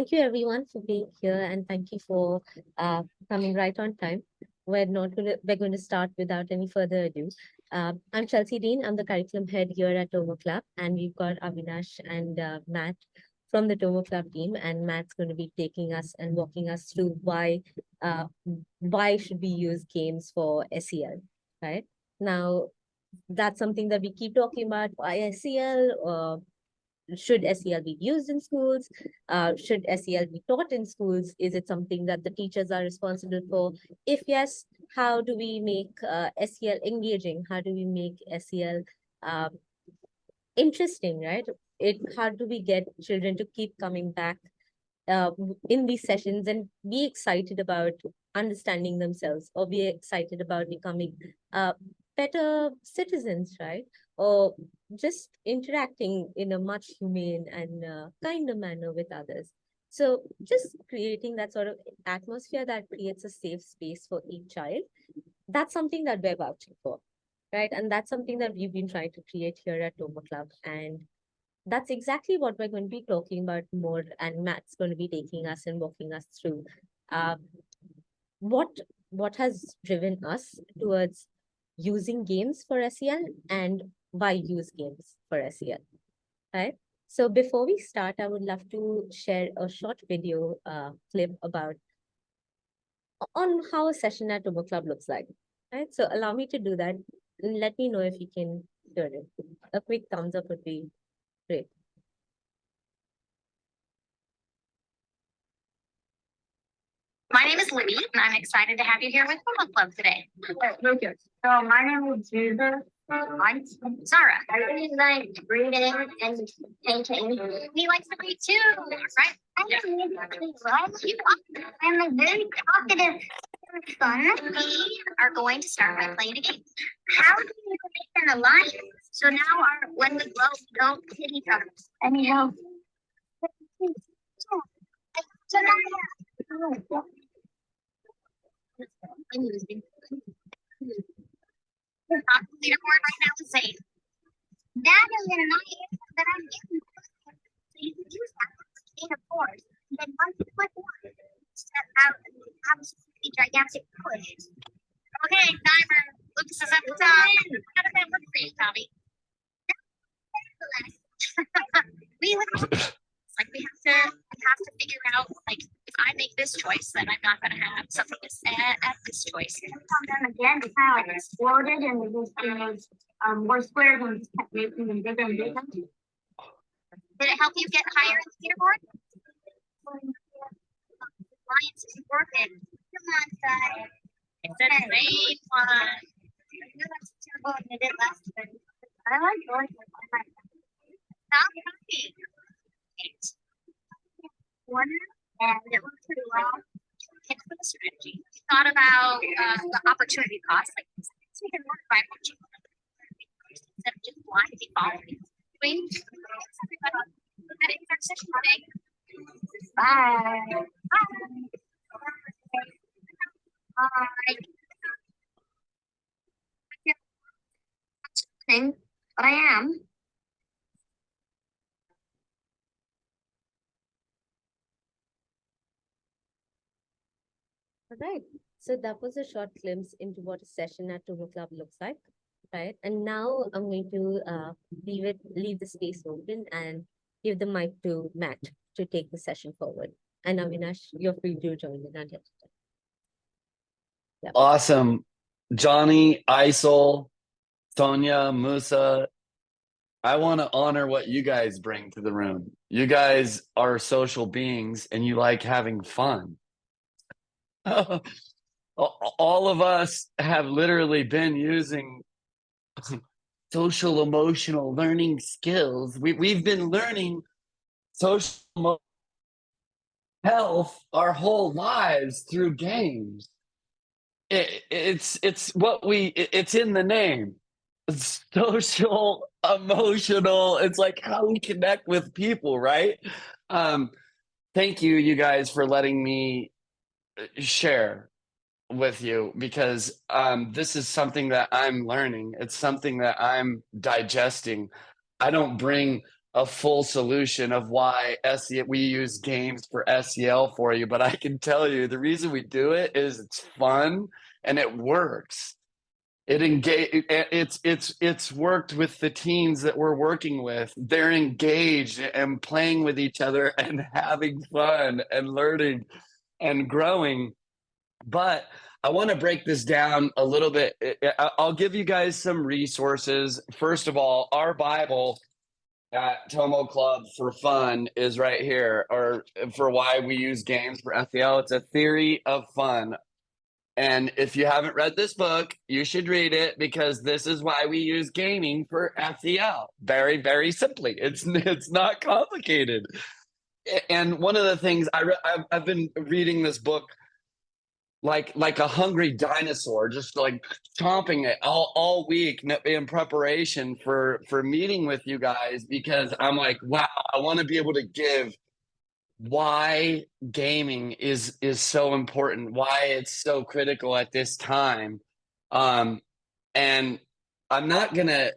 thank you everyone for being here, and thank you for coming right on time. We're going to start without any further ado. I'm Chelsea Dean. I'm the curriculum head here at TomoClub, and we've got Avinash and Matt from the TomoClub team, and Matt's going to be taking us and walking us through why should we use games for SEL, right? Now, that's something that we keep talking about. Why SEL? Should SEL be used in schools? Should SEL be taught in schools? Is it something that the teachers are responsible for? If yes, how do we make SEL engaging? How do we make SEL interesting, right? How do we get children to keep coming back in these sessions and be excited about understanding themselves, or be excited about becoming better citizens, right? Or just interacting in a much humane and kinder manner with others. So just creating that sort of atmosphere that creates a safe space for each child, that's something that we're vouching for, right? And that's something that we've been trying to create here at TomoClub. And that's exactly what we're going to be talking about more, and Matt's going to be taking us and walking us through uh, what what has driven us towards using games for SEL and why use games for SEL, right? So before we start, I would love to share a short video clip about on how a session at TomoClub looks like, right? So allow me to do that, and let me know if you can hear it. A quick thumbs up would be great. My name is Libby, and I'm excited to have you here with TomoClub today. Okay. So my name is Jesus. I'm Zara. I really like reading and painting. He likes to read too, right? I'm a very talkative son. We are going to start by playing a game. How do you make an alliance? So now, when we grow, we don't hit each other. Anyhow. So now, I'm losing. Top leaderboard right now is saying That is an alliance that I'm getting. So you can use that in a force. And then once you put one, set out an absolutely gigantic push. okay, timer. Lucas is at the top. How does that work for you, Tommy? It's like we have to figure out, like, if I make this choice, then I'm not going to have something to say at this choice. Come down again, it kind of like exploded and it just made more squares and just kept making them bigger and bigger. Did it help you get higher in the leaderboard? Alliance is working. Come on, guys. It's a great one. I know that's terrible and I did last time. I like going to my Stop talking. corner and it worked pretty well. Tips for the strategy. We thought about the opportunity cost, like so we can work by watching instead of just blindly following. Wait, that is our session today. Bye. Bye. But I am. All right. So that was a short glimpse into what a session at TomoClub looks like, right? And now I'm going to leave the space open and give the mic to Matt to take the session forward. And Avinash, you're free to join in. Yeah. Awesome. Johnny, Isol, Sonia, Musa, I want to honor what you guys bring to the room. You guys are social beings and you like having fun. All of us have literally been using social emotional learning skills. We've been learning social health our whole lives through games. It's in the name. Social emotional. It's like how we connect with people, right? Thank you guys for letting me share with you, because this is something that I'm learning. It's something that I'm digesting. I don't bring a full solution of why SEL, we use games for SEL for you, but I can tell you the reason we do it is it's fun and it works. It's worked with the teens that we're working with. They're engaged and playing with each other and having fun and learning and growing. But I want to break this down a little bit. I'll give you guys some resources. First of all, our Bible at TomoClub for fun is right here, or for why we use games for SEL. It's a theory of fun. And if you haven't read this book, you should read it, because this is why we use gaming for SEL. Very, very simply. It's not complicated. And one of the things I've been reading this book like a hungry dinosaur, just like chomping it all week in preparation for meeting with you guys, because I'm like, wow, I want to be able to give why gaming is so important, why it's so critical at this time. And I'm not gonna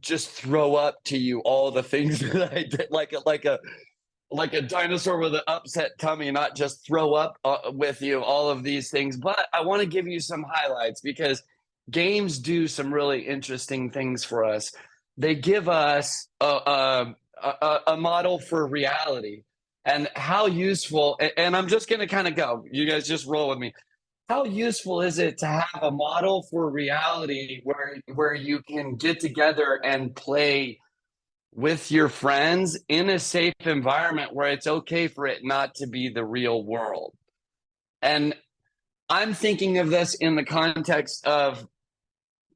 just throw up to you all the things that I did, like a dinosaur with an upset tummy, not just throw up with you all of these things. But I want to give you some highlights, because games do some really interesting things for us. They give us a model for reality and how useful. And I'm just going to kind of go, you guys just roll with me. How useful is it to have a model for reality where you can get together and play with your friends in a safe environment where it's okay for it not to be the real world? And I'm thinking of this in the context of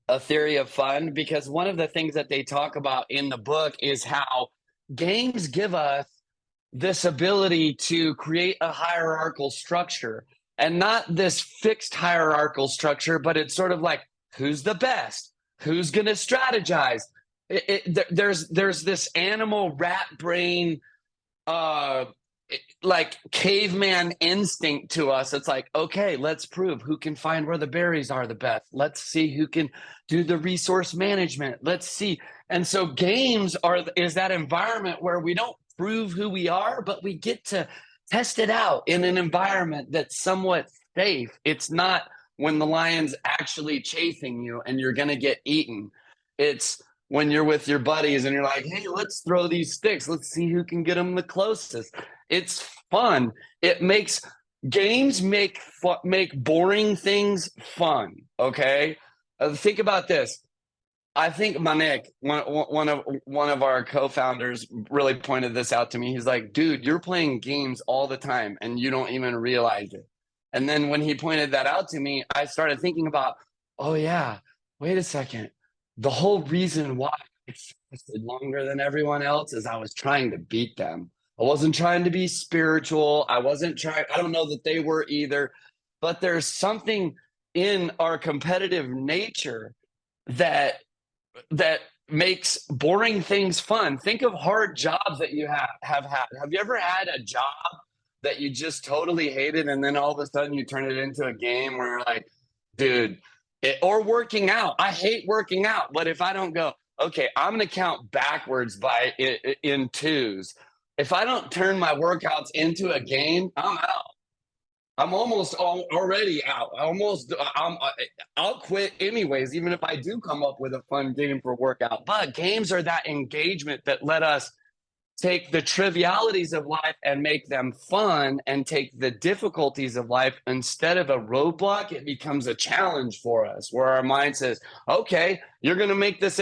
a theory of fun, because one of the things that they talk about in the book is how games give us this ability to create a hierarchical structure, and not this fixed hierarchical structure, but it's sort of like, who's the best? Who's going to strategize? There's this animal rat brain, like caveman instinct to us. It's like, okay, let's prove who can find where the berries are the best. Let's see who can do the resource management. Let's see. And so games is that environment where we don't prove who we are, but we get to test it out in an environment that's somewhat safe. It's not when the lion's actually chasing you and you're going to get eaten. It's when you're with your buddies and you're like, hey, let's throw these sticks. Let's see who can get them the closest. It's fun. It makes games make boring things fun. Okay. Think about this. I think Manik, one of our co-founders, really pointed this out to me. He's like, dude, you're playing games all the time and you don't even realize it. And then when he pointed that out to me, I started thinking about, oh yeah, wait a second. The whole reason why I lasted longer than everyone else is I was trying to beat them. I wasn't trying to be spiritual. I don't know that they were either, but there's something in our competitive nature that makes boring things fun. Think of hard jobs that you have had. Have you ever had a job that you just totally hated, and then all of a sudden you turn it into a game where you're like, dude, or working out. I hate working out, but if I don't go, okay, I'm going to count backwards in twos. If I don't turn my workouts into a game, I'm out. I'm almost already out. I'll quit anyways, even if I do come up with a fun game for workout. But games are that engagement that let us take the trivialities of life and make them fun, and take the difficulties of life, instead of a roadblock, it becomes a challenge for us, where our mind says, okay, you're going to make this.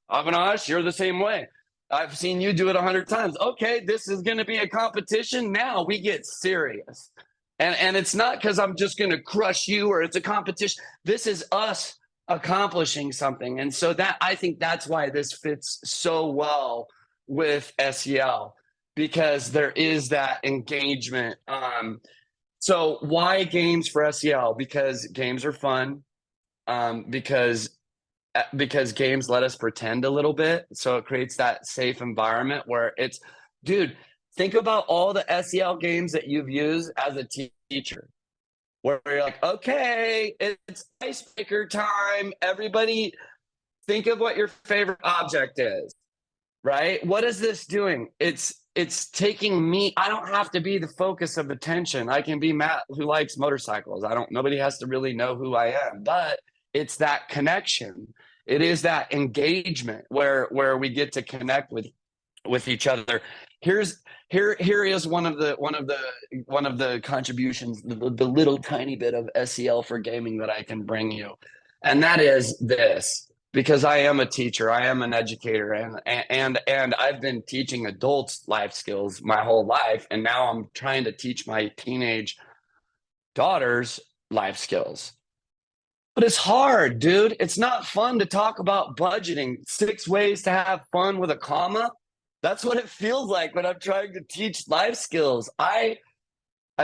Avinash, you're the same way. I've seen you do it 100 times. Okay, this is going to be a competition. Now we get serious. And it's not because I'm just going to crush you or it's a competition. This is us accomplishing something. And so that, I think that's why this fits so well with SEL, because there is that engagement. So why games for SEL? Because games are fun. Because games let us pretend a little bit. So it creates that safe environment where it's, dude, think about all the SEL games that you've used as a teacher, where you're like, okay, it's icebreaker time. Everybody think of what your favorite object is. right? What is this doing? It's taking me, I don't have to be the focus of attention. I can be Matt who likes motorcycles. Nobody has to really know who I am, but it's that connection. It is that engagement where we get to connect with each other. Here is one of the contributions, the little tiny bit of SEL for gaming that I can bring you, and that is this. Because I am a teacher, I am an educator, and I've been teaching adults life skills my whole life, and now I'm trying to teach my teenage daughters life skills. But it's hard, dude. It's not fun to talk about budgeting, 6 ways to have fun with a comma. That's what it feels like when I'm trying to teach life skills. I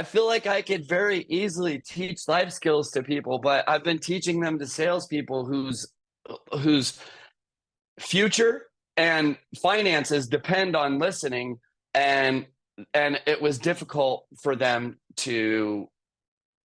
feel like I could very easily teach life skills to people, but I've been teaching them to salespeople whose future and finances depend on listening, and it was difficult for them to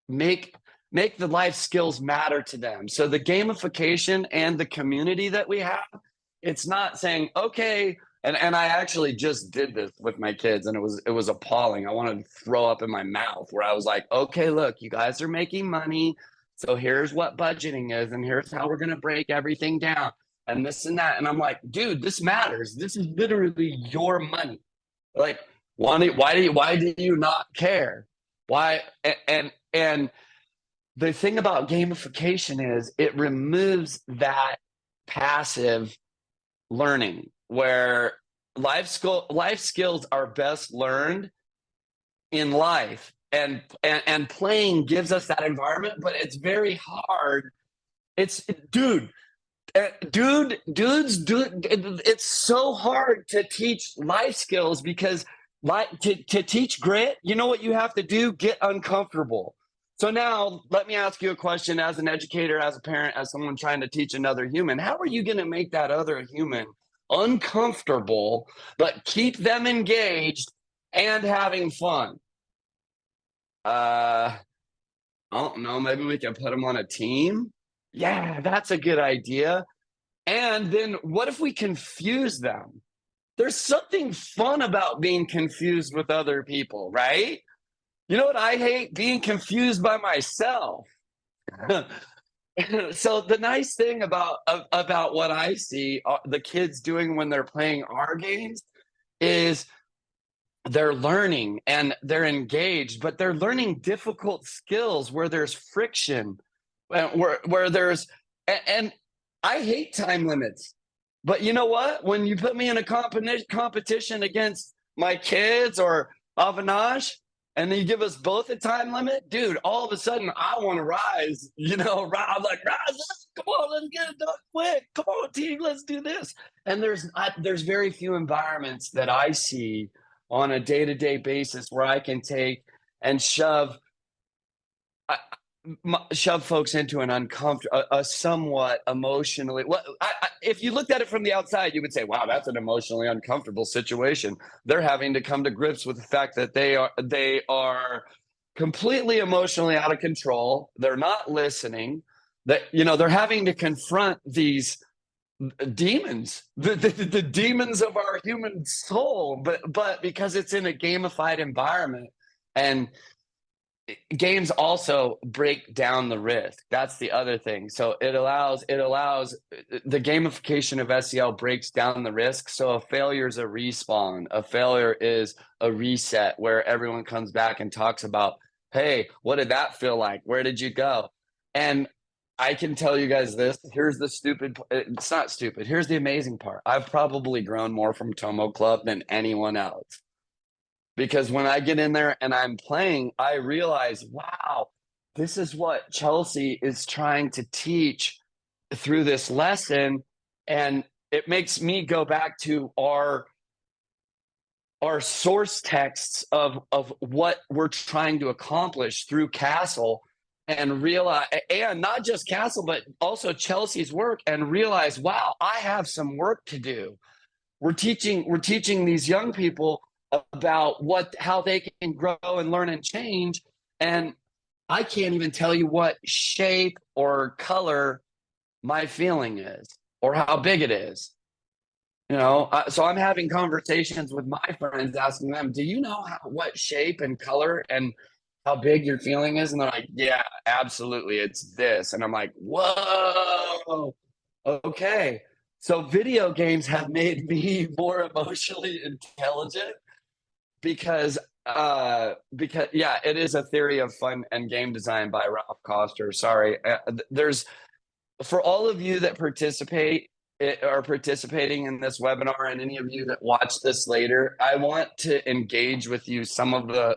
make the life skills matter to them. So the gamification and the community that we have, it's not saying, okay, and I actually just did this with my kids, and it was appalling. I wanted to throw up in my mouth, where I was like, okay, look, you guys are making money, so here's what budgeting is, and here's how we're going to break everything down, and this and that. And I'm like, dude, this matters. This is literally your money. Like, why do you not care? Why? And the thing about gamification is it removes that passive learning, where life skills are best learned in life, and playing gives us that environment, but it's very hard. It's dudes, it's so hard to teach life skills, because to teach grit, you know what you have to do? Get uncomfortable. So now let me ask you a question, as an educator, as a parent, as someone trying to teach another human. How are you going to make that other human uncomfortable, but keep them engaged and having fun? I don't know. Maybe we can put them on a team. Yeah, that's a good idea. And then what if we confuse them? There's something fun about being confused with other people, right? You know what I hate? Being confused by myself. So the nice thing about what I see the kids doing when they're playing our games is they're learning and they're engaged, but they're learning difficult skills where there's friction, where there's and I hate time limits. But you know what? When you put me in a competition against my kids or Avinash, and then you give us both a time limit, dude, all of a sudden I want to rise. I'm like, rise up, come on, let's get it done quick. Come on, team, let's do this. And there's very few environments that I see on a day-to-day basis where I can take and shove folks into an uncomfortable, a somewhat emotionally. If you looked at it from the outside, you would say, "Wow, that's an emotionally uncomfortable situation." They're having to come to grips with the fact that they are completely emotionally out of control. They're not listening. That they're having to confront these demons, the demons of our human soul, but because it's in a gamified environment. And games also break down the risk. That's the other thing. So it allows the gamification of SEL breaks down the risk. So a failure is a respawn. A failure is a reset, where everyone comes back and talks about, hey, what did that feel like? Where did you go? And I can tell you guys this. Here's the stupid. It's not stupid. Here's the amazing part. I've probably grown more from TomoClub than anyone else. Because when I get in there and I'm playing, I realize, wow, this is what Chelsea is trying to teach through this lesson. And it makes me go back to our source texts of what we're trying to accomplish through Castle, and realize, and not just Castle, but also Chelsea's work, and realize, wow, I have some work to do. We're teaching these young people about how they can grow and learn and change. And I can't even tell you what shape or color my feeling is, or how big it is. So I'm having conversations with my friends, asking them, do you know what shape and color and how big your feeling is? And they're like, yeah, absolutely, it's this. And I'm like, whoa, okay. So video games have made me more emotionally intelligent because yeah, it is a theory of fun and game design by Ralph Koster. Sorry. There's For all of you that are participating in this webinar, and any of you that watch this later, I want to engage with you.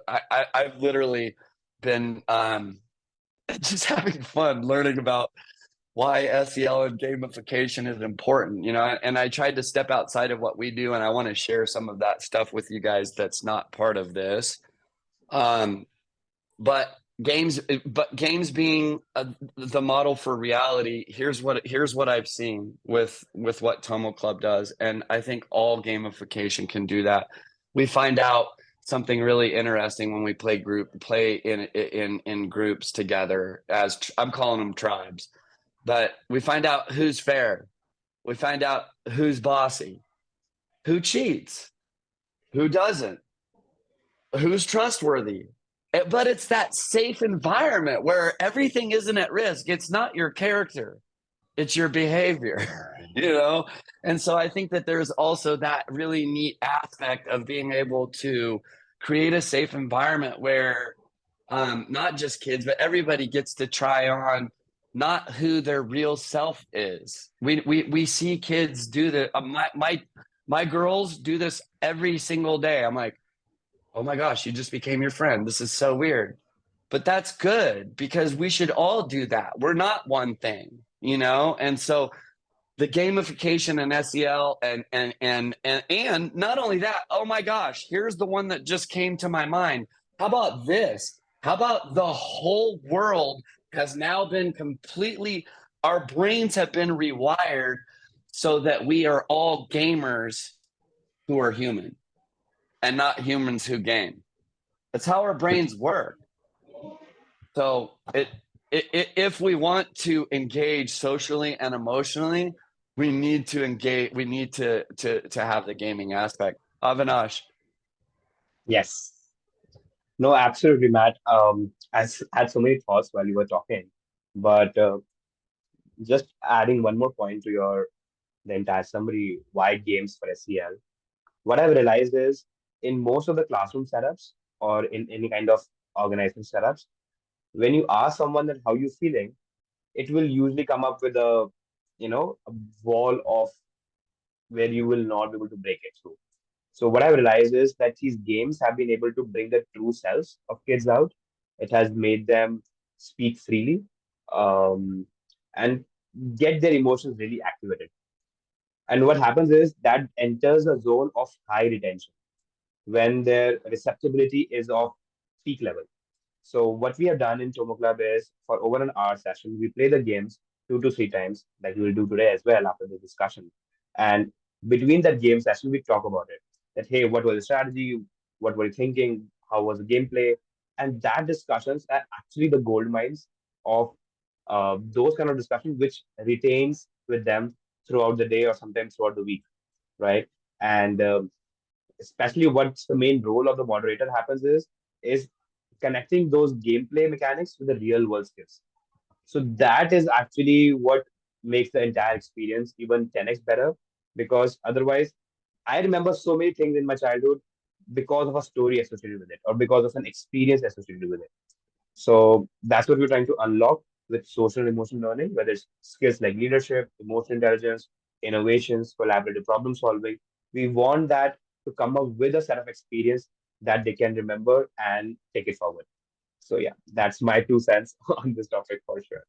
I've literally been just having fun learning about why SEL and gamification is important, and I tried to step outside of what we do, and I want to share some of that stuff with you guys that's not part of this. But games being the model for reality, here's what I've seen with what TomoClub does, and I think all gamification can do that. We find out something really interesting when we play in groups together, as I'm calling them tribes. But we find out who's fair, we find out who's bossy, who cheats, who doesn't, who's trustworthy. But it's that safe environment where everything isn't at risk. It's not your character, it's your behavior, And so I think that there's also that really neat aspect of being able to create a safe environment where not just kids, but everybody gets to try on not who their real self is. We see kids do that. My girls do this every single day. I'm like, oh my gosh, you just became your friend. This is so weird. But that's good, because we should all do that. We're not one thing, And so the gamification and SEL and not only that, oh my gosh, here's the one that just came to my mind. How about this? How about the whole world has now been our brains have been rewired so that we are all gamers who are human and not humans who game. That's how our brains work. So if we want to engage socially and emotionally, we need to engage. We need to have the gaming aspect. Avinash. Yes. No, absolutely, Matt. I had so many thoughts while you were talking, but just adding one more point to the entire summary, why games for SEL. What I've realized is in most of the classroom setups or in any kind of organization setups, when you ask someone that how you feeling, it will usually come up with a wall of where you will not be able to break it through. So what I've realized is that these games have been able to bring the true selves of kids out. It has made them speak freely, and get their emotions really activated. And what happens is that enters a zone of high retention when their receptibility is of peak level. So what we have done in Tomo Club is for over an hour session, we play the games 2 to 3 times, like we will do today as well after the discussion. And between that game session, we talk about it. That hey, what was the strategy? What were you thinking? How was the gameplay? And that discussions are actually the gold mines of those kind of discussions, which retains with them throughout the day or sometimes throughout the week, right? And especially what's the main role of the moderator happens is connecting those gameplay mechanics with the real world skills. So that is actually what makes the entire experience even 10x better, because otherwise I remember so many things in my childhood because of a story associated with it or because of an experience associated with it. So that's what we're trying to unlock with social and emotional learning, whether it's skills like leadership, emotional intelligence, innovations, collaborative problem solving. We want that to come up with a set of experience that they can remember and take it forward. So yeah, that's my 2 cents on this topic for sure.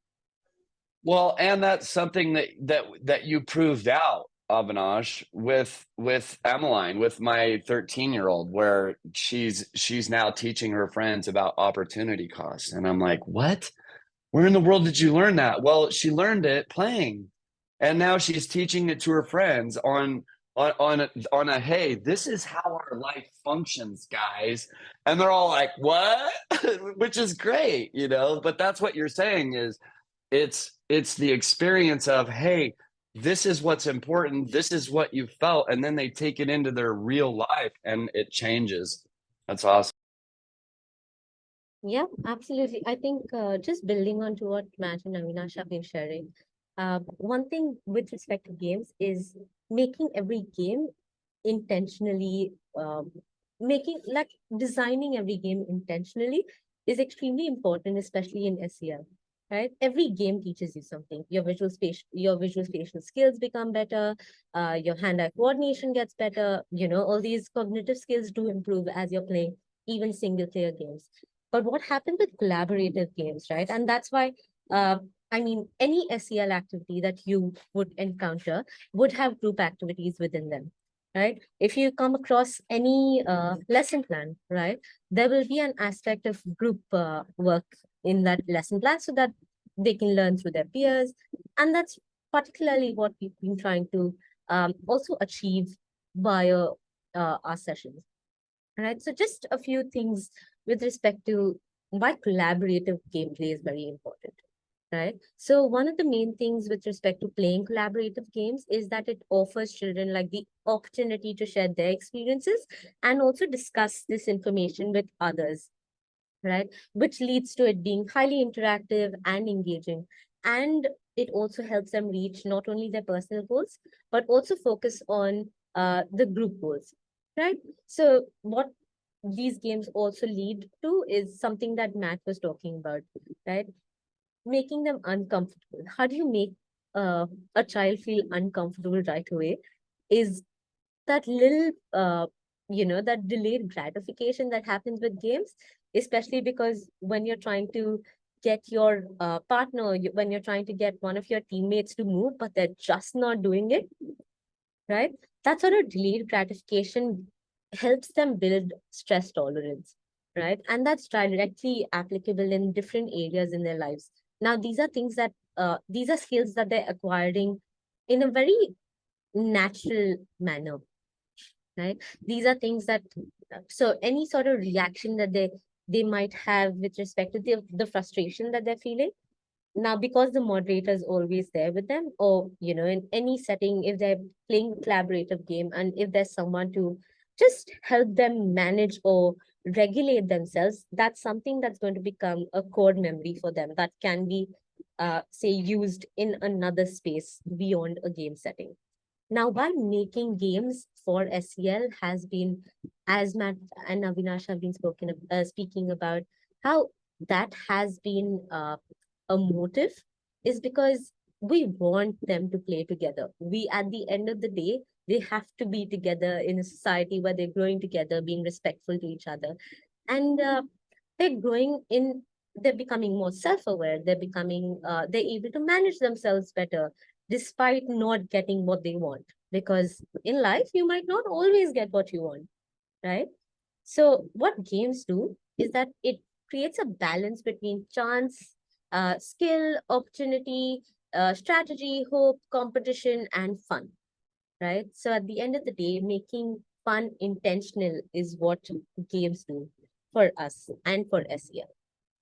Well, and that's something that you proved out, Avinash, with Emmeline, with my 13-year-old, where she's now teaching her friends about opportunity costs. And I'm like, what? Where in the world did you learn that? Well, she learned it playing. And now she's teaching it to her friends on a hey, this is how our life functions, guys. And they're all like, what? Which is great, But that's what you're saying is it's the experience of, hey, this is what's important, this is what you felt, and then they take it into their real life and it changes. That's awesome. Yeah, absolutely. I think just building on to what Matt and Avinash have been sharing, one thing with respect to games is making every game intentionally, making like designing every game intentionally is extremely important, especially in SEL. Right? Every game teaches you something. Your visual spatial skills become better. Your hand-eye coordination gets better. All these cognitive skills do improve as you're playing even single-player games. But what happens with collaborative games, right? And that's why, uh, I mean, any SEL activity that you would encounter would have group activities within them, right? If you come across any lesson plan, right, there will be an aspect of group work in that lesson plan so that they can learn through their peers. And that's particularly what we've been trying to also achieve via our sessions. Right. So just a few things with respect to why collaborative gameplay is very important. Right. So one of the main things with respect to playing collaborative games is that it offers children like the opportunity to share their experiences and also discuss this information with others, right? Which leads to it being highly interactive and engaging. And it also helps them reach not only their personal goals, but also focus on the group goals, right? So what these games also lead to is something that Matt was talking about, right? Making them uncomfortable. How do you make a child feel uncomfortable right away? Is that little that delayed gratification that happens with games, especially because when you're trying to get your partner, when you're trying to get one of your teammates to move but they're just not doing it, right? That sort of delayed gratification helps them build stress tolerance, right? And that's directly applicable in different areas in their lives. Now these are skills that they're acquiring in a very natural manner, right? These are things that, so any sort of reaction that they might have with respect to the frustration that they're feeling, now because the moderator is always there with them, or in any setting, if they're playing a collaborative game and if there's someone to just help them manage or regulate themselves, that's something that's going to become a core memory for them that can be say used in another space beyond a game setting. Now, while making games for SEL has been, as Matt and Avinash have been speaking about, how that has been a motive, is because we want them to play together. We, at the end of the day, they have to be together in a society where they're growing together, being respectful to each other. And they're growing in, they're becoming more self-aware, they're able to manage themselves better despite not getting what they want, because in life you might not always get what you want, right? So what games do is that it creates a balance between chance, skill, opportunity, strategy, hope, competition, and fun, right? So at the end of the day, making fun intentional is what games do for us and for SEL.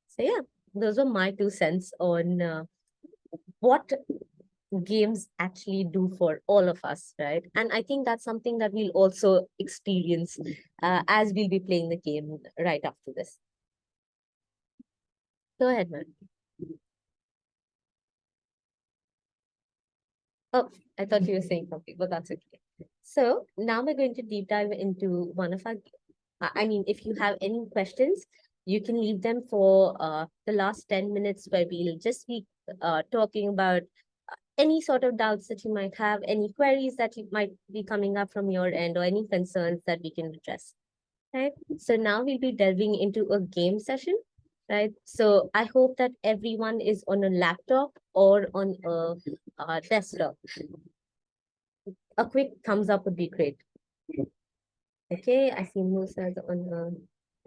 So yeah, those were my 2 cents on what games actually do for all of us, right? And I think that's something that we'll also experience as we'll be playing the game right after this. Go ahead, man. Oh, I thought you were saying something, but that's okay. So now we're going to deep dive into one of our, I mean, if you have any questions, you can leave them for the last 10 minutes where we'll just be talking about any sort of doubts that you might have, any queries that you might be coming up from your end, or any concerns that we can address. Right. So now we'll be delving into a game session. Right. So I hope that everyone is on a laptop or on a desktop. A quick thumbs up would be great. Okay, I see Musa's on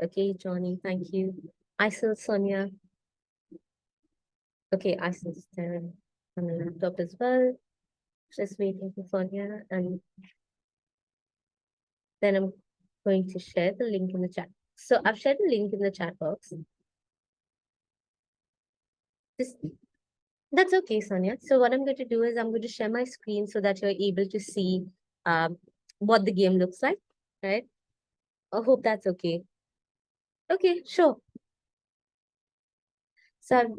okay, Johnny, thank you. I saw Sonia. Okay, I saw Sarah on the laptop as well. Just waiting for Sonia, and then I'm going to share the link in the chat. So I've shared the link in the chat box. This That's okay, Sonia. So what I'm going to do is I'm going to share my screen so that you're able to see what the game looks like, right? I hope that's okay. Okay, sure. So I've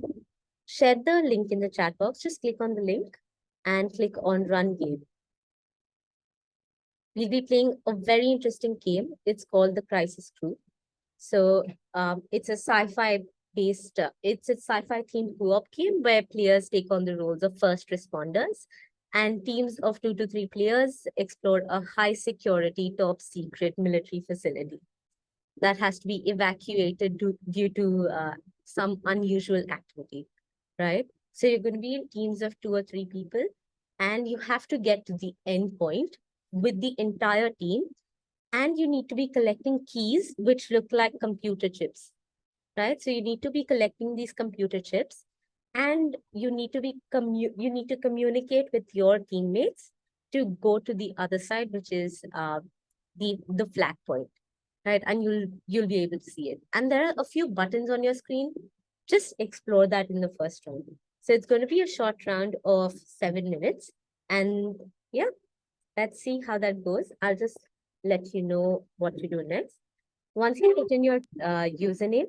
shared the link in the chat box. Just click on the link and click on Run Game. We'll be playing a very interesting game. It's called the Crisis Crew. So it's a sci-fi based, it's a sci-fi themed co-op game where players take on the roles of first responders and teams of 2 to 3 players explore a high security, top secret military facility that has to be evacuated due to some unusual activity, right? So you're going to be in teams of 2 or 3 people, and you have to get to the end point with the entire team, and you need to be collecting keys which look like computer chips, right? So you need to be collecting these computer chips, and you need to you need to communicate with your teammates to go to the other side, which is the flag point, right? And you'll be able to see it. And there are a few buttons on your screen. Just explore that in the first round. So it's going to be a short round of 7 minutes, and yeah, let's see how that goes. I'll just let you know what to do next. Once you put in your username,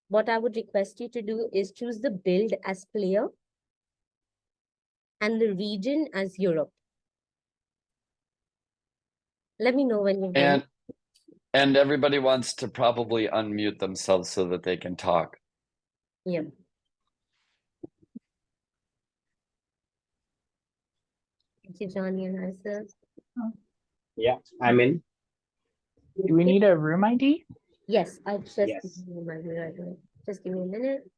what I would request you to do is choose the build as player and the region as Europe. Let me know when you're done. And everybody wants to probably unmute themselves so that they can talk. Yeah. Thank you, Johnny and Isa. Yeah, I'm in. Do we need a room ID? Yes, I'll just Yes. give you my right away. Just give me a minute.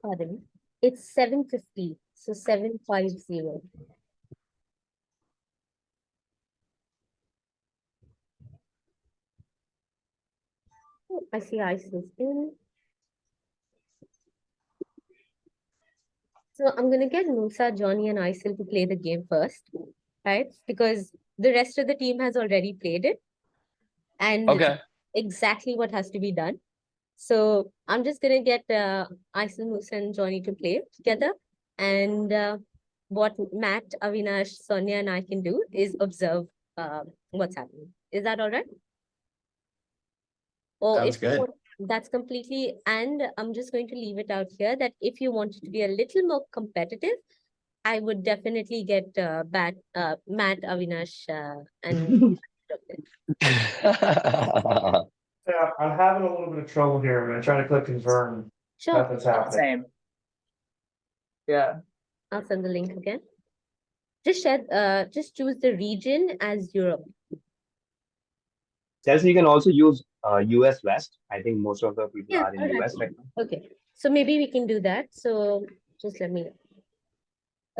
Pardon. It's 750. So 750. Oh, I see Isis in. So I'm gonna get Musa, Johnny, and Isil to play the game first, right? Because the rest of the team has already played it, and Okay. exactly what has to be done. So I'm just gonna get Isil, Musa, and Johnny to play together, and what Matt, Avinash, Sonia, and I can do is observe what's happening. Is that all right? Or Sounds if you good. want, that's completely, and I'm just going to leave it out here that if you wanted to be a little more competitive, I would definitely get Matt, Avinash, and Yeah, I'm having a little bit of trouble here. I'm gonna try to click confirm. sure, Nothing's happening. Same. Yeah. I'll send the link again. Just choose the region as Europe. Chelsea, you can also use US West. I think most of the people Yeah, are in all right. US right now. Okay, so maybe we can do that. So just let me know.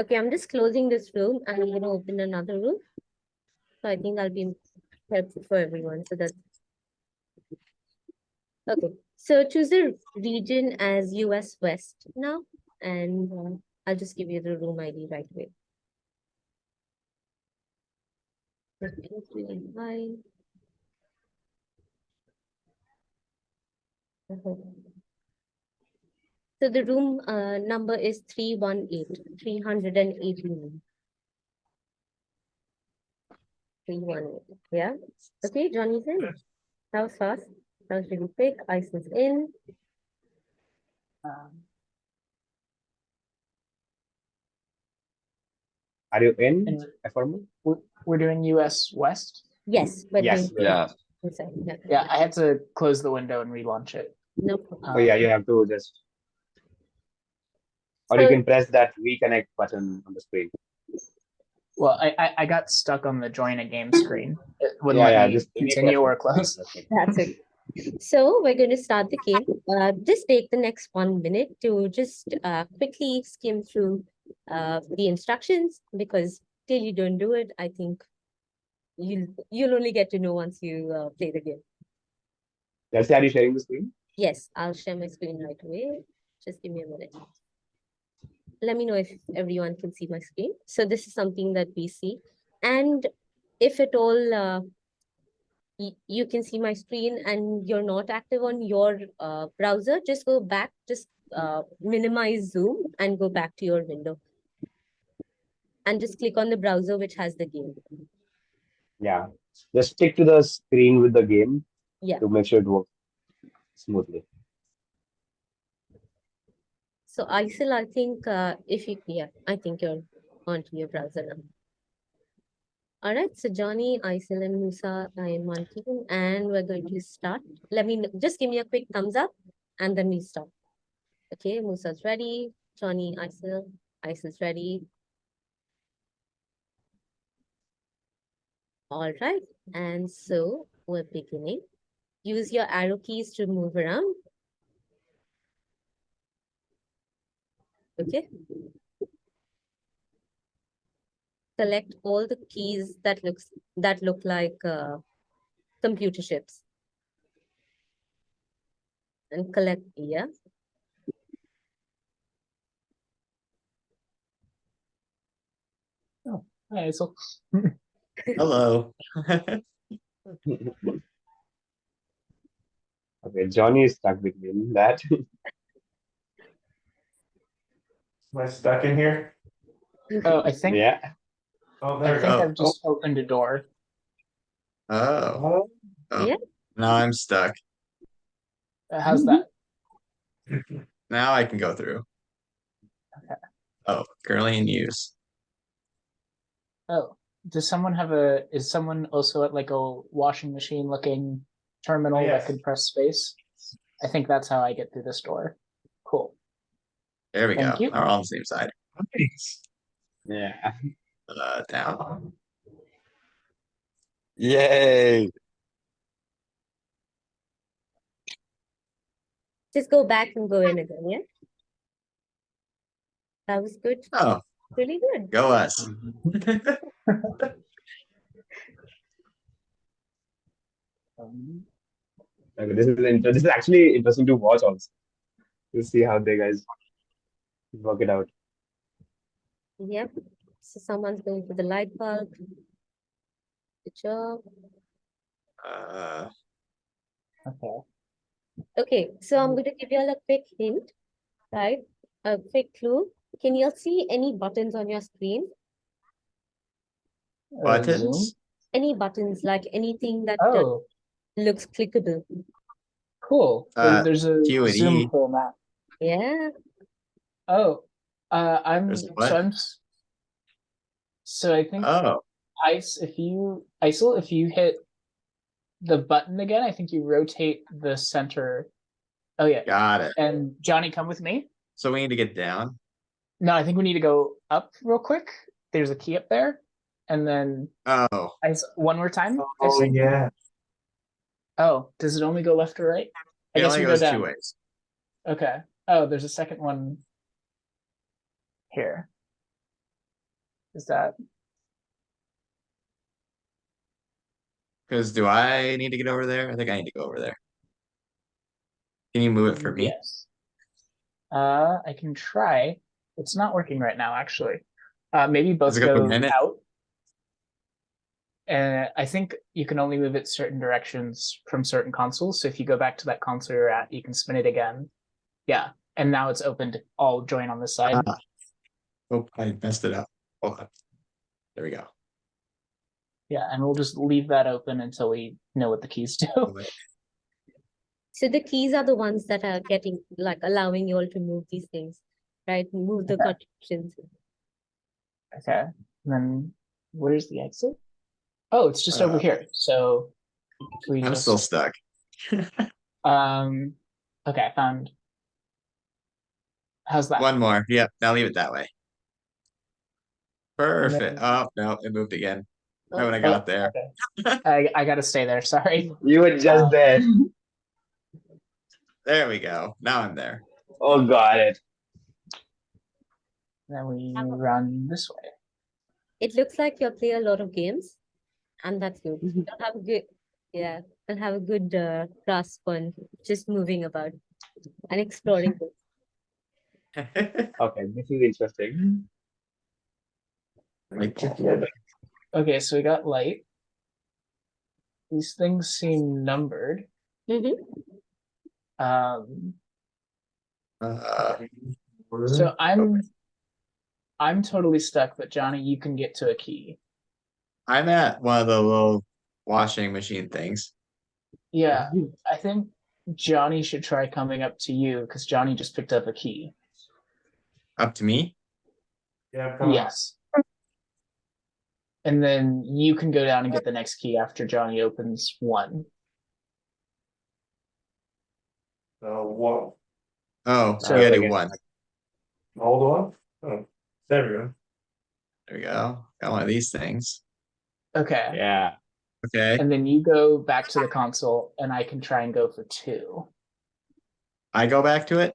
Okay, I'm just closing this room and I'm going to open another room. So I think I'll be helpful for everyone. So that's okay. So choose the region as US West now, and I'll just give you the room ID right away. Invite. So the room number is 318, 318. 318. Yeah. Okay, Johnny's in. That was fast. That was really quick. Ice is in. Are you in, And Affirmal? we're doing US West. Yes, but Yes. Yeah. Yeah, I had to close the window and relaunch it. No problem. Oh yeah, you have to just, or you can press that reconnect button on the screen. Well, I got stuck on the join a game screen. It wouldn't Yeah, let me just continue or close. That's it. So we're going to start the game. Just take the next 1 minute to just quickly skim through the instructions, because till you don't do it, I think you'll only get to know once you play the game. Chelsea, are you sharing the screen? Yes, I'll share my screen right away. Just give me a minute. Let me know if everyone can see my screen. So this is something that we see. And if at all you can see my screen and you're not active on your browser, just go back, just minimize zoom and go back to your window. And just click on the browser which has the game. Yeah. Just stick to the screen with the game Yeah. to make sure it works smoothly. So ISIL, I think I think you're onto your browser now. All right, so Johnny, ISIL, and Musa, I am on team, and we're going to start. Just give me a quick thumbs up, and then we start. Okay, Musa's ready. Johnny, ISIL's ready. All right, and so we're beginning. Use your arrow keys to move around. Okay. Select all the keys that look like computer chips. And collect, yeah. Oh, hi, so Hello. Okay, Johnny is stuck between that. Am I stuck in here? oh, I think Yeah. Oh, I there we think go. I've just opened a door. Oh, oh. Yeah. Now I'm stuck. How's that? Now I can go through. Okay. Oh, currently in use. Oh, does someone have a? Is someone also at like a washing machine looking terminal yes. that could press space? I think that's how I get through this door. Cool. There we Thank go. you. Now we're all on the same side. Yeah. Down. Yay. Just go back and go in again, yeah? That was good. Oh, Really good. go us. Okay, this is actually interesting to watch also. To see how they guys work it out. Yep. So someone's going to the light bulb. Good job. Okay. Okay, so I'm going to give you all a quick hint, right? A quick clue. Can you all see any buttons on your screen? Zoom. Buttons? Any buttons, like anything that Oh, looks clickable? cool. There's a Q and Zoom E. format. Yeah. Oh, There's so what? so I think Oh, if you hit the button again, I think you rotate the center. Oh yeah. got it. And Johnny, come with me. So we need to get down. No, I think we need to go up real quick. There's a key up there, and then Oh, one more time. Oh, yeah. Oh, does it only go left or right? I it guess only we go goes down. two ways. Okay. Oh, there's a second one here. Is that? Because do I need to get over there? I think I need to go over there. Can you move it for me? Yes. I can try. It's not working right now, actually. Maybe both Does it go go behind it? out. And I think you can only move it certain directions from certain consoles. So if you go back to that console you're at, you can spin it again. Yeah. And now it's open to all join on this side. Oh, I messed it up. Hold on. There we go. Yeah, and we'll just leave that open until we know what the keys do. So the keys are the ones that are allowing you all to move these things, right? Move the contributions. Okay. And then where's the exit? Oh, it's just over here. So we I'm just still stuck. okay, I found. How's that? One more. Yep. Now leave it that way. Perfect. then- Oh, no, it moved again. Right when I Oh, got there. okay. I gotta stay there, sorry. You were just there. There we go. Now I'm there. Oh, got it. Then we run this way. It looks like you play a lot of games, and that's good. You'll have a good, yeah, and have a good grasp on just moving about and exploring this. Okay, this is interesting. Like, Okay, so we got light. These things seem numbered. Mhm. Um, Uh, so I'm totally stuck, but Johnny, you can get to a key. I'm at one of the little washing machine things. Yeah, I think Johnny should try coming up to you because Johnny just picked up a key. Up to me? Yeah, come on. Yes. And then you can go down and get the next key after Johnny opens one. So what? Oh, So we gotta I do guess one. Hold on. Oh, there we go. There we go. Got one of these things. okay. yeah. Okay. And then you go back to the console and I can try and go for two. I go back to it.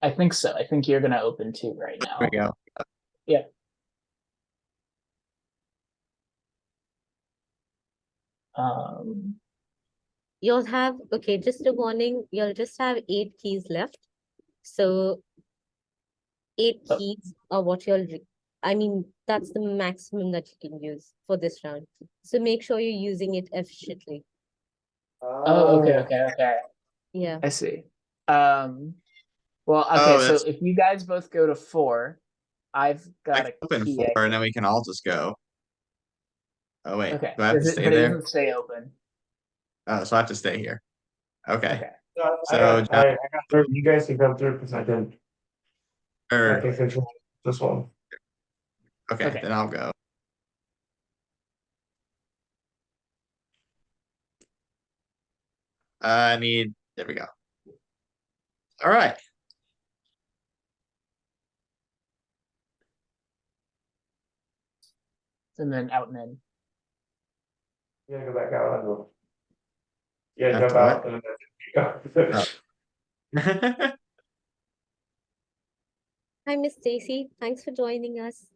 I think so. I think you're gonna open two right now. There we go. Yeah. You'll have, okay, just a warning, you'll just have 8 keys left. So 8 Oh. keys are what I mean, that's the maximum that you can use for this round. So make sure you're using it efficiently. Oh, okay. Yeah. I see. Well, okay, Oh, so that's if you guys both go to 4, I've I got can a open key. 4 and then we can all just go. Oh wait, Okay. do I have to stay But it there? doesn't stay open. Oh, so I have to stay here. Okay. Okay. So, I got through. You guys can come through because I didn't. I Or, can control this one. okay, Okay. then I'll go. I need. There we go. All right. And then out and in. You gotta go back out. And go. Yeah, Have jump to out. what? And then Oh. Hi, Miss Stacy. Thanks for joining us.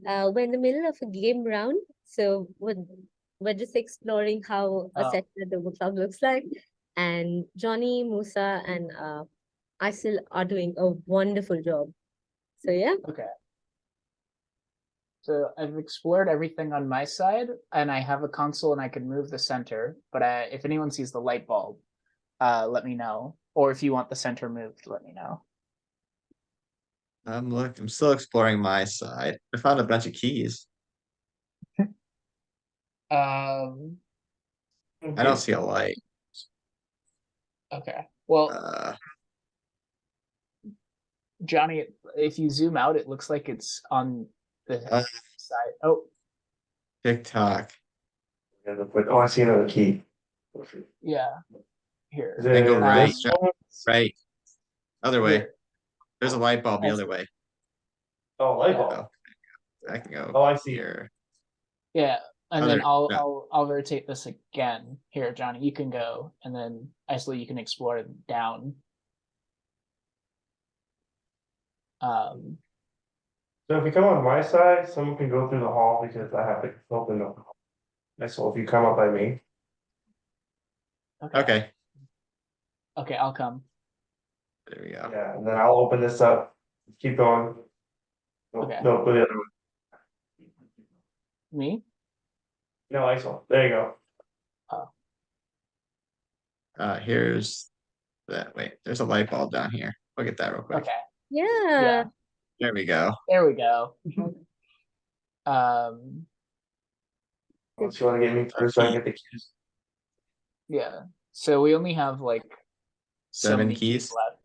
We're in the middle of a game round, so we're just exploring how a Oh. session at the book club looks like. And Johnny, Musa, and Isil are doing a wonderful job. So yeah. Okay. So I've explored everything on my side, and I have a console and I can move the center. But if anyone sees the light bulb, let me know. Or if you want the center moved, let me know. I'm still exploring my side. I found a bunch of keys. Um. I don't see a light. Okay. Well, Johnny, if you zoom out, it looks like it's on the side. Oh, TikTok. Oh, I see another key. yeah. Here. Is Then go it right, this one? right. Other way. Here. There's a light bulb the I other see. way. Oh, light Yeah. bulb. I can go Oh, I see. here. Yeah. And then Other- no. I'll rotate this again. Here, Johnny, you can go, and then Isley, you can explore down. So if you come on my side, someone can go through the hall because I have to open the hall. So if you come up by me. Okay. Okay, I'll come. There we go. Yeah, and then I'll open this up. Keep going. No, Okay. no, go the other way. Me? No, ISO. There you go. Here's that. Wait, there's a light bulb down here. Look at that real quick. Okay. Yeah. There we go. There we go. Unless you want to get me through so I can get the keys. Yeah. So we only have like so 7 many keys. left.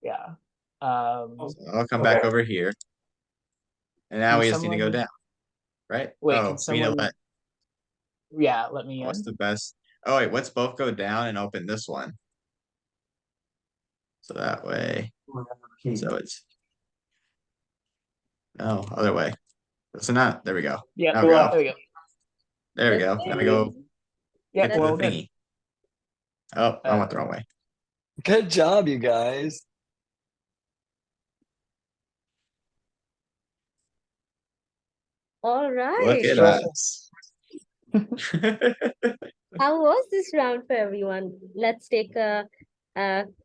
Yeah. So I'll come back Okay. over here. And now Can we just need to go someone- down. Right? Wait, oh, can we need to someone? Yeah, let me what's in. the best? Oh wait, let's both go down and open this one. So that way. Key. So it's no other way. So not there we go. Yeah, Now go. there we go. There we go. Now we go Yeah, get to we're the all good. thingy. Oh, I went the wrong way. Good job, you guys. All right. Look at us. How was this round for everyone? Let's take a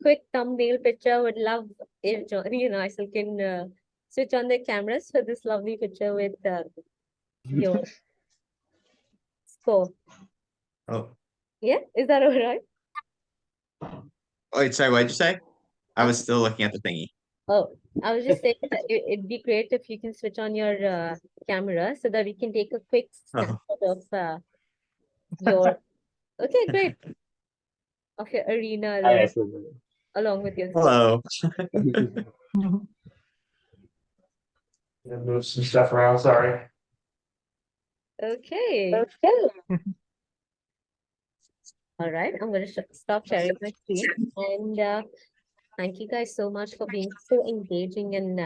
quick thumbnail picture. Would love if Johnny and Isil can switch on their cameras for this lovely picture with your score. Oh, Yeah, is that all right? wait, sorry, what did you say? I was Um, still looking at the thingy. Oh, I was just saying that it'd be great if you can switch on your camera so that we can take a quick Oh, snapshot of your. Okay, great. Of your arena Yes. along with your screen. hello. Yeah, move some stuff around, sorry. Okay. All right. I'm going to stop sharing my screen. And thank you guys so much for being so engaging and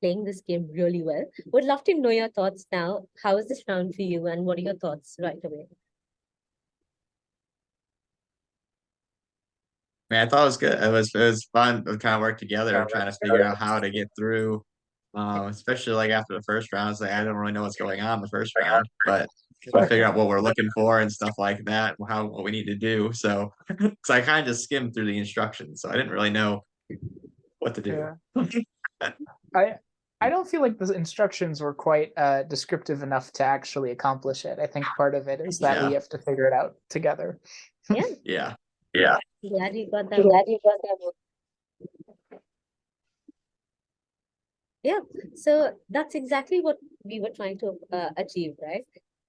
playing this game really well. Would love to know your thoughts now. How is this round for you, and what are your thoughts right away? Man, I thought it was good. It was fun to kind of work together, trying to figure out how to get through. Especially like after the first round, it's like I don't really know what's going on in the first round, but to figure out what we're looking for and stuff like that, what we need to do. So, because I kind of just skimmed through the instructions, so I didn't really know what to do. I don't feel like the instructions were quite descriptive enough to actually accomplish it. I think part of it is that we Yeah. have to figure it out together. Yeah, Yeah. glad you got that. Yeah, so that's exactly what we were trying to achieve, right?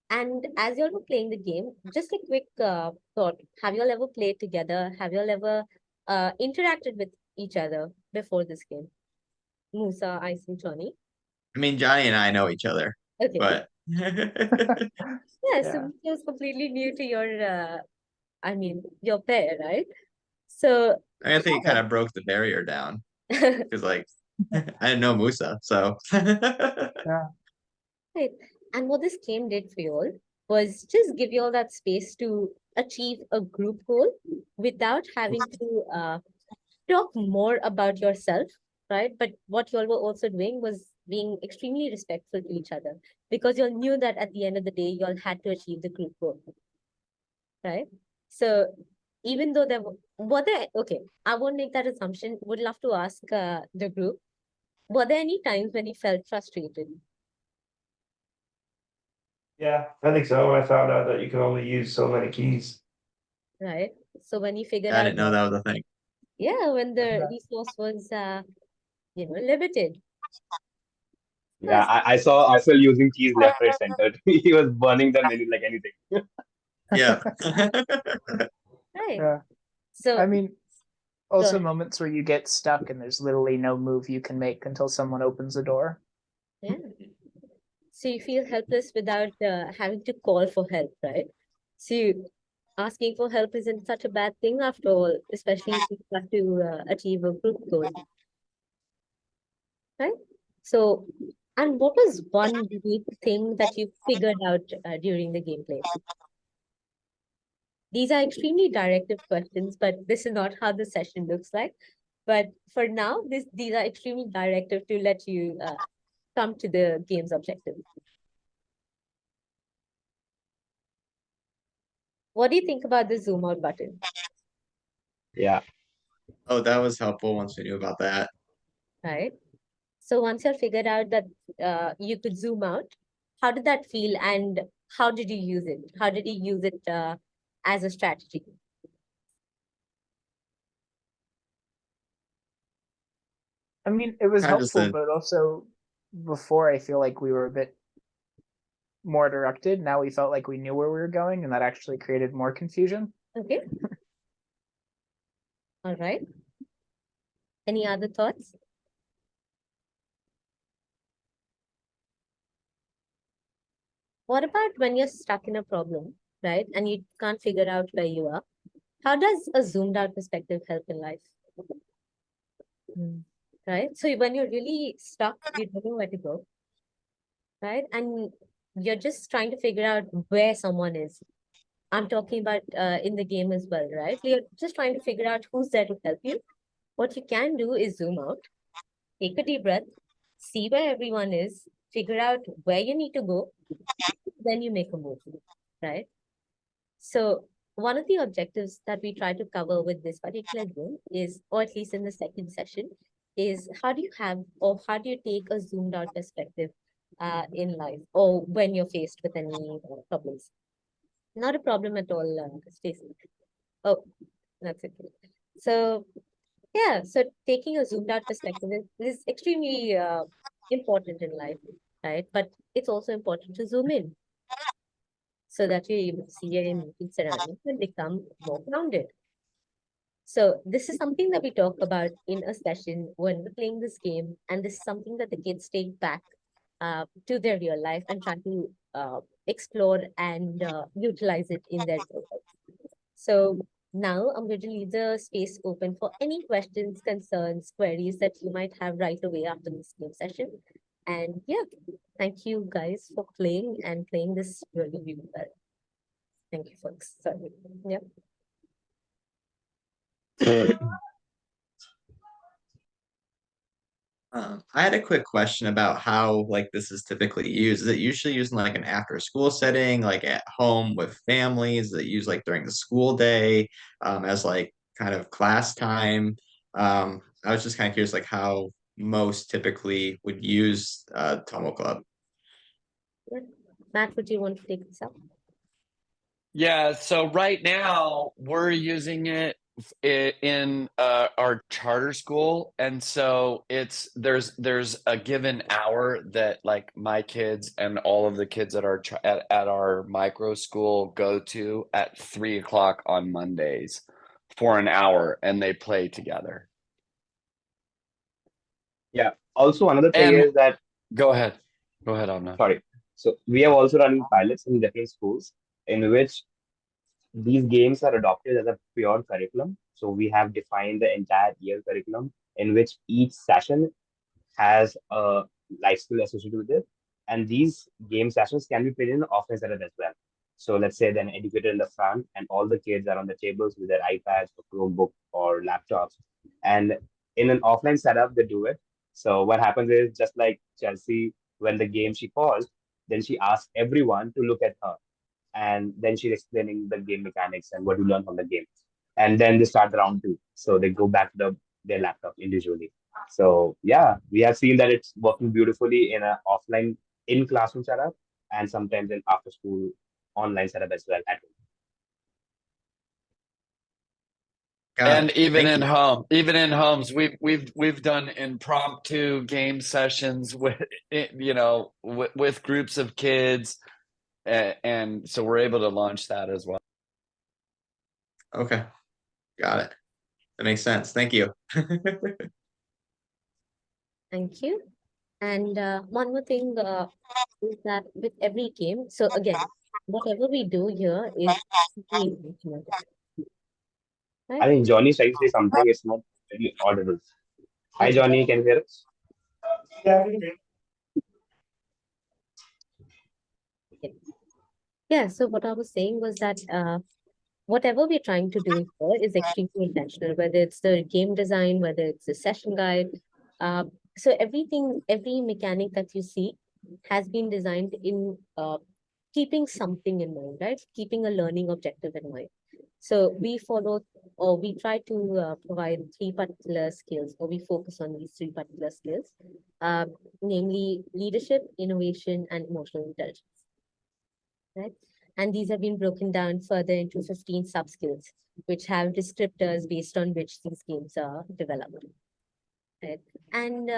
And as you all were playing the game, just a quick thought. Have you all ever played together? Have you all ever interacted with each other before this game? Musa, I see Johnny. I mean, Johnny and I know each other, Okay. but Yeah, so Yeah. Musa was completely new to your, your pair, right? So, I think it kind of broke the barrier down because, like, I didn't know Musa, so Yeah. right. And what this game did for you all was just give you all that space to achieve a group goal without having to talk more about yourself, right? But what you all were also doing was being extremely respectful to each other because you all knew that at the end of the day, you all had to achieve the group goal, right? So even though were there, okay, I won't make that assumption. Would love to ask the group, were there any times when you felt frustrated? Yeah, I think so. When I found out that you can only use so many keys. Right. So when you figured I out didn't know that was a thing. yeah, when the Yeah. resource was limited. Yeah, Yes, I saw using keys left, right, center. He was burning them like anything. Yeah. right. Yeah. So I mean, go also ahead. moments where you get stuck and there's literally no move you can make until someone opens the door. Yeah. So you feel helpless without having to call for help, right? So asking for help isn't such a bad thing after all, especially if you have to achieve a group goal, right? So, and what was one unique thing that you figured out during the gameplay? These are extremely directive questions, but this is not how the session looks like. But for now, these are extremely directive to let you come to the game's objective. What do you think about the zoom out button? Yeah. Oh, that was helpful once we knew about that. Right. So once you're figured out that you could zoom out, how did that feel and how did you use it? How did you use it as a strategy? I mean, it was Kind of just helpful, a but also before I feel like we were a bit more directed. Now we felt like we knew where we were going, and that actually created more confusion. Okay. All right. Any other thoughts? What about when you're stuck in a problem, right? And you can't figure out where you are? How does a zoomed out perspective help in life? Right? So when you're really stuck, you don't know where to go, right? And you're just trying to figure out where someone is. I'm talking about in the game as well, right? You're just trying to figure out who's there to help you. What you can do is zoom out, take a deep breath, see where everyone is, figure out where you need to go, then you make a move, right? So one of the objectives that we try to cover with this particular game is, or at least in the second session, is how do you have or how do you take a zoomed out perspective in life or when you're faced with any problems? Not a problem at all, Stacey. Oh, that's it. So yeah, so taking a zoomed out perspective is extremely important in life, right? But it's also important to zoom in so that you're able to see your immediate surroundings and become more grounded. So this is something that we talk about in a session when we're playing this game, and this is something that the kids take back to their real life and try to explore and utilize it in their real life. So now I'm going to leave the space open for any questions, concerns, queries that you might have right away after this game session. And yeah, thank you guys for playing and playing this really, really well. Thank you, folks. Sorry. Yeah. I had a quick question about how like this is typically used. Is it usually used in like an after school setting, like at home with families? Is it used like during the school day, as like kind of class time? I was just kind of curious like how most typically would use TomoClub. Yeah. Matt, would you want to take this up? Yeah, so right now we're using it in our charter school, and so there's a given hour that like my kids and all of the kids at at our micro school go to at 3 o'clock on Mondays for an hour, and they play together. Yeah. Also, another thing And is that, go ahead, Amna. sorry. So we have also running pilots in different schools in which these games are adopted as a pure curriculum. So we have defined the entire year curriculum in which each session has a life skill associated with it. And these game sessions can be played in offline setup as well. So let's say then educator in the front and all the kids are on the tables with their iPads or Chromebook or laptops. And in an offline setup, they do it. So what happens is just like Chelsea, when the game she paused, then she asked everyone to look at her. And then she's explaining the game mechanics and what you learn from the game. And then they start round two. So they go back to their laptop individually. So yeah, we have seen that it's working beautifully in an offline in classroom setup and sometimes in after school online setup as well at home. Got And it. Thank you. even in homes, we've done impromptu game sessions with with groups of kids, and so we're able to launch that as well. Okay, got it. That makes sense. Thank you. Thank you. And one more thing is that with every game, so again, whatever we do here is intentional, I right? think Johnny's trying to say something, it's not very audible. Hi Okay. Johnny, can you hear us? Yeah, we can. Yeah, so what I was saying was that whatever we're trying to do here is extremely intentional, whether it's the game design, whether it's the session guide. So everything, every mechanic that you see has been designed in keeping something in mind, right? Keeping a learning objective in mind. So we follow or we try to provide three particular skills, or we focus on these three particular skills, namely leadership, innovation, and emotional intelligence, right? And these have been broken down further into 15 sub-skills, which have descriptors based on which these games are developed, right? And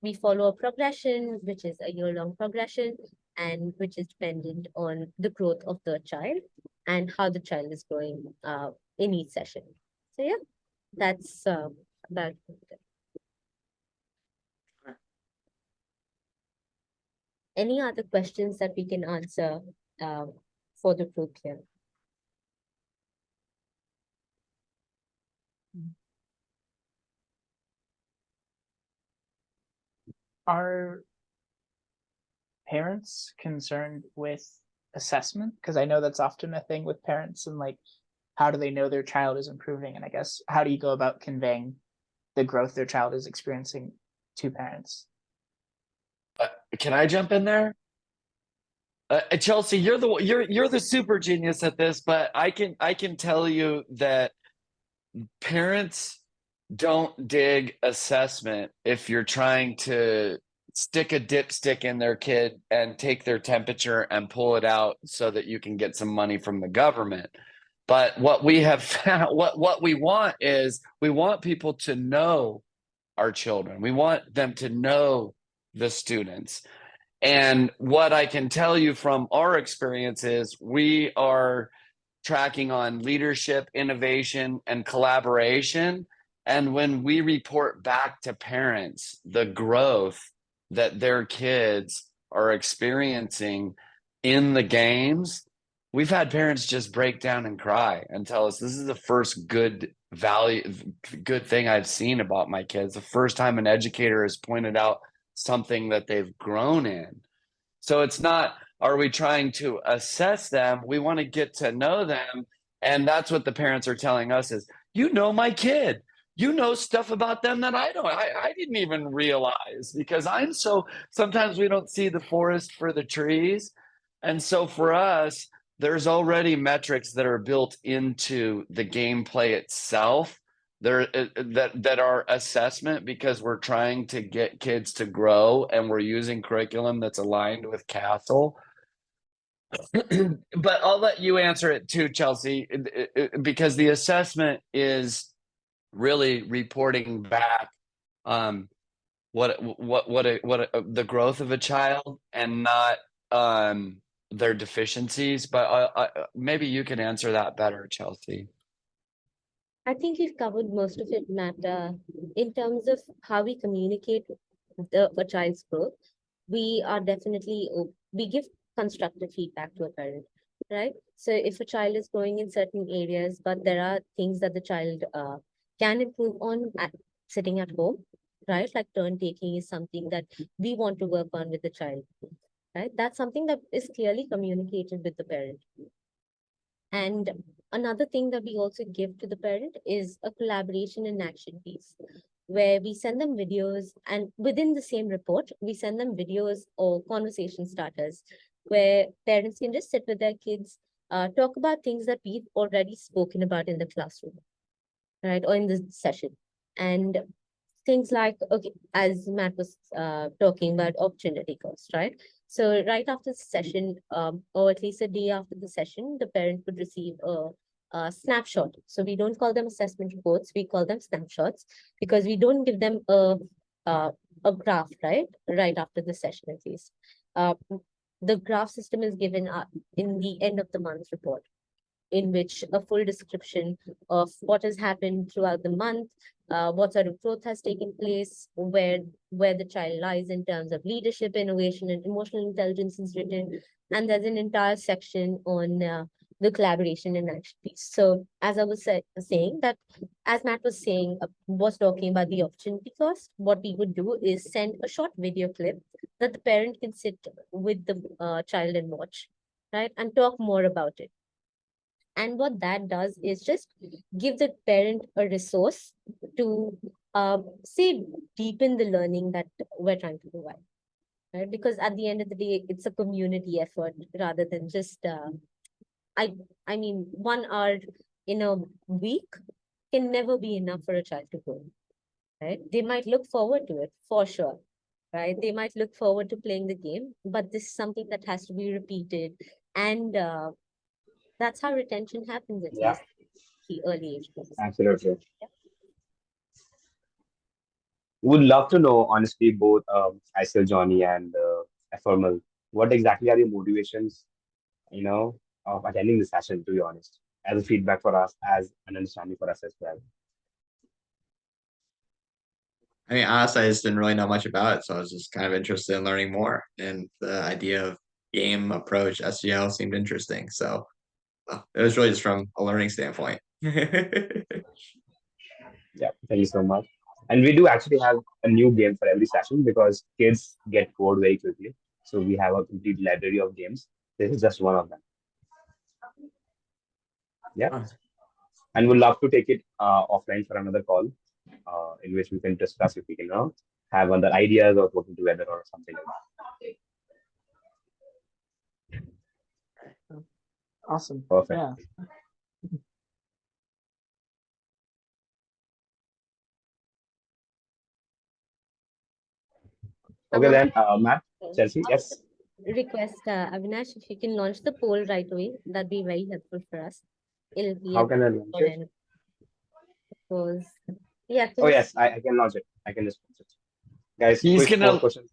we follow a progression, which is a year-long progression, and which is dependent on the growth of the child and how the child is growing in each session. So yeah, that's about it. Any other questions that we can answer for the group here? Are parents concerned with assessment? Because I know that's often a thing with parents, and like, how do they know their child is improving? And I guess, how do you go about conveying the growth their child is experiencing to parents? Can I jump in there? Chelsea, you're the super genius at this, but I can tell you that parents don't dig assessment if you're trying to stick a dipstick in their kid and take their temperature and pull it out so that you can get some money from the government. But what we have found, what we want is we want people to know our children. We want them to know the students. And what I can tell you from our experience is we are tracking on leadership, innovation, and collaboration. And when we report back to parents the growth that their kids are experiencing in the games, we've had parents just break down and cry and tell us this is the first good thing I've seen about my kids. The first time an educator has pointed out something that they've grown in. So it's not, are we trying to assess them? We want to get to know them. And that's what the parents are telling us is, you know, my kid, you know stuff about them that I didn't even realize, because sometimes we don't see the forest for the trees. And so for us, there's already metrics that are built into the gameplay itself that are assessment, because we're trying to get kids to grow and we're using curriculum that's aligned with Castle. But I'll let you answer it too, Chelsea, because the assessment is really reporting back the growth of a child and not their deficiencies. But maybe you can answer that better, Chelsea. I think you've covered most of it, Matt. In terms of how we communicate a child's growth, we give constructive feedback to a parent, right? So if a child is growing in certain areas, but there are things that the child can improve on sitting at home, right? Like turn taking is something that we want to work on with the child, right? That's something that is clearly communicated with the parent. And another thing that we also give to the parent is a collaboration and action piece, where we send them videos, and within the same report, we send them videos or conversation starters where parents can just sit with their kids, talk about things that we've already spoken about in the classroom, right, or in the session. And things like, okay, as Matt was talking about opportunity cost, right? So right after the session, or at least a day after the session, the parent would receive a snapshot. So we don't call them assessment reports, we call them snapshots, because we don't give them a graph, right? Right after the session, at least. The graph system is given in the end of the month report, in which a full description of what has happened throughout the month, what sort of growth has taken place, where the child lies in terms of leadership, innovation, and emotional intelligence is written. And there's an entire section on the collaboration and action piece. So as I was saying that, as Matt was talking about the opportunity cost, what we would do is send a short video clip that the parent can sit with the child and watch, right? And talk more about it. And what that does is just give the parent a resource to say deepen the learning that we're trying to provide, right? Because at the end of the day, it's a community effort rather than just I mean 1 hour in a week can never be enough for a child to grow, right? They might look forward to it for sure, right? They might look forward to playing the game, but this is something that has to be repeated, and that's how retention happens, at Yeah, least the early age groups. absolutely. Would love to know, honestly, both ISIL Johnny and Formal, what exactly are your motivations, of attending the session, to be honest, as a feedback for us, as an understanding for us as well. I mean, honestly, I just didn't really know much about it, so I was just kind of interested in learning more. And the idea of game approach SEL seemed interesting. So it was really just from a learning standpoint. Yeah, thank you so much. And we do actually have a new game for every session because kids get bored very quickly. So we have a complete library of games. This is just one of them. Yeah. And we'd love to take it offline for another call, in which we can discuss if we can have other ideas of working together or something like that. Awesome. Perfect. Yeah. Okay, Okay, then, Matt, Okay. Chelsea, yes. Request Avinash if you can launch the poll right away. That'd be very helpful for us. It'll be How a can I launch it? comment because yeah, Oh, just yes, I can launch it. I can just launch it. Guys, He's quick 4 gonna questions.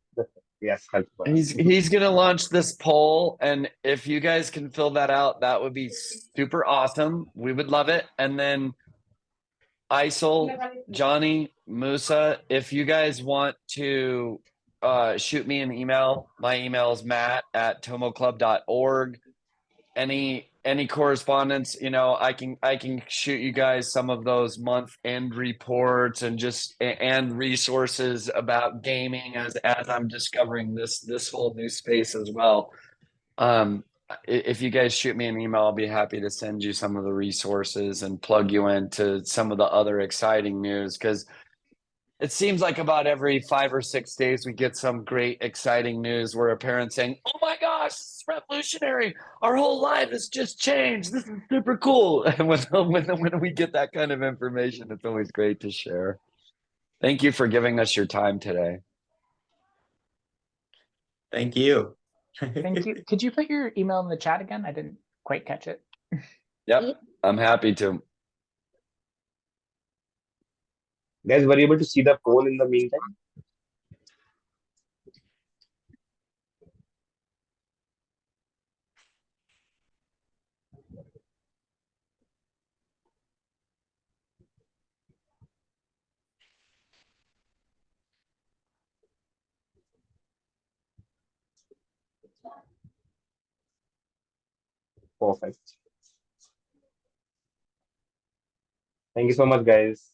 Yes, helpful for us. he's gonna launch this poll, and if you guys can fill that out, that would be super awesome. We would love it. And then Isol, Johnny, Musa, if you guys want to shoot me an email, my email is matt@tomoclub.org. Any correspondence, I can shoot you guys some of those month end reports and resources about gaming as I'm discovering this whole new space as well. If you guys shoot me an email, I'll be happy to send you some of the resources and plug you into some of the other exciting news, because it seems like about every 5 or 6 days we get some great exciting news where a parent's saying, "Oh my gosh, this is revolutionary! Our whole life has just changed. This is super cool." And when we get that kind of information, it's always great to share. Thank you for giving us your time today. Thank you. Thank you. Could you put your email in the chat again? I didn't quite catch it. Yep, I'm happy to. Guys, were you able to see the poll in the meantime? Perfect. Thank you so much, guys.